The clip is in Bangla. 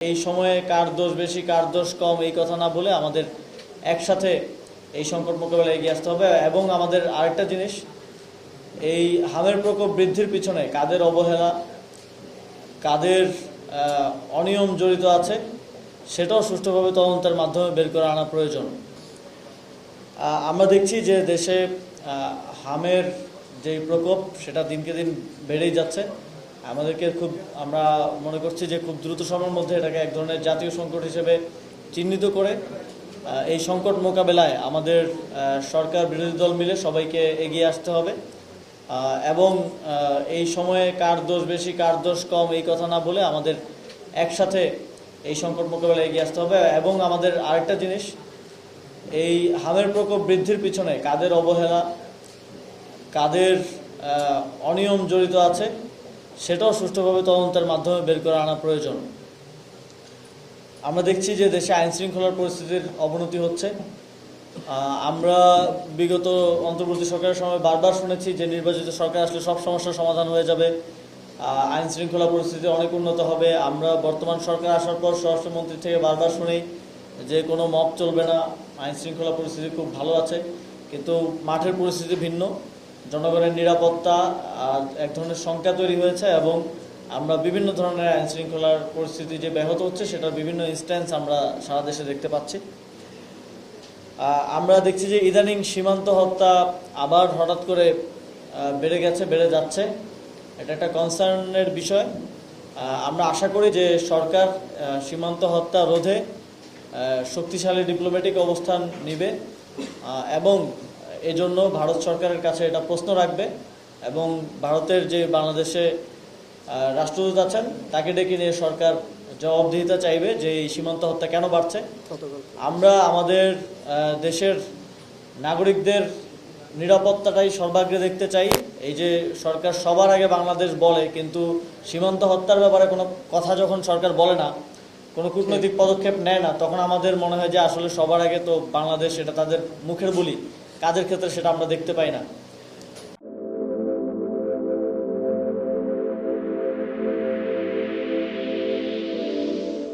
এই সময়ে কার দোষ বেশি কার দোষ কম এই কথা না বলে আমাদের একসাথে এই সংকট মোকাবেলায় এগিয়ে আসতে হবে। এবং আমাদের আরেকটা জিনিস, এই হামের প্রকোপ বৃদ্ধির পিছনে কাদের অবহেলা, কাদের অনিয়ম জড়িত আছে সেটাও সুষ্ঠুভাবে তদন্তের মাধ্যমে বের করে আনা প্রয়োজন। আমরা দেখছি যে দেশে হামের যে প্রকোপ সেটা দিনকে দিন বেড়েই যাচ্ছে। আমরা মনে করছি যে খুব দ্রুত সময়ের মধ্যে এটাকে এক ধরনের জাতীয় সংকট হিসেবে চিহ্নিত করে এই সংকট মোকাবেলায় আমাদের সরকার বিরোধী দল মিলে সবাইকে এগিয়ে আসতে হবে। এবং এই সময়ে কার দোষ বেশি কার দোষ কম এই কথা না বলে আমাদের একসাথে এই সংকট মোকাবেলায় এগিয়ে আসতে হবে। এবং আমাদের আরেকটা জিনিস, এই হামের প্রকোপ বৃদ্ধির পিছনে কাদের অবহেলা, কাদের অনিয়ম জড়িত আছে সেটাও সুষ্ঠুভাবে তদন্তের মাধ্যমে বের করে আনা প্রয়োজন। আমরা দেখছি যে দেশে আইন শৃঙ্খলার পরিস্থিতির অবনতি হচ্ছে। আমরা বিগত অন্তর্বর্তী সরকারের সময় বারবার শুনেছি যে নির্বাচিত সরকার আসলে সব সমস্যার সমাধান হয়ে যাবে, আইন শৃঙ্খলা পরিস্থিতি অনেক উন্নত হবে। আমরা বর্তমান সরকার আসার পর স্বরাষ্ট্রমন্ত্রী থেকে বারবার শুনি যে কোনো মব চলবে না, আইন শৃঙ্খলা পরিস্থিতি খুব ভালো আছে। কিন্তু মাঠের পরিস্থিতি ভিন্ন, জনগণের নিরাপত্তা এক ধরনের শঙ্কা তৈরি হয়েছে এবং আমরা বিভিন্ন ধরনের আইন শৃঙ্খলার পরিস্থিতি যে ব্যাহত হচ্ছে সেটার বিভিন্ন ইনস্ট্যান্স আমরা সারা দেশে দেখতে পাচ্ছি। আমরা দেখছি যে ইদানিং সীমান্ত হত্যা আবার হঠাৎ করে বেড়ে যাচ্ছে। এটা একটা কনসার্নের বিষয়। আমরা আশা করি যে সরকার সীমান্ত হত্যা রোধে শক্তিশালী ডিপ্লোম্যাটিক অবস্থান নেবে এবং এজন্য ভারত সরকারের কাছে এটা প্রশ্ন রাখবে এবং ভারতের যে বাংলাদেশে রাষ্ট্রদূত আছেন তাকে ডেকে নিয়ে সরকার জবাবদিহিতা চাইবে যে এই সীমান্ত হত্যা কেন বাড়ছে। আমরা আমাদের দেশের নাগরিকদের নিরাপত্তাটাই সর্বাগ্রে দেখতে চাই। এই যে সরকার সবার আগে বাংলাদেশ বলে, কিন্তু সীমান্ত হত্যার ব্যাপারে কোনো কথা যখন সরকার বলে না, কোনো কূটনৈতিক পদক্ষেপ নেয় না, তখন আমাদের মনে হয় যে আসলে সবার আগে তো বাংলাদেশ, এটা তাদের মুখের বলি, কাজের ক্ষেত্রে সেটা আমরা দেখতে পাই না।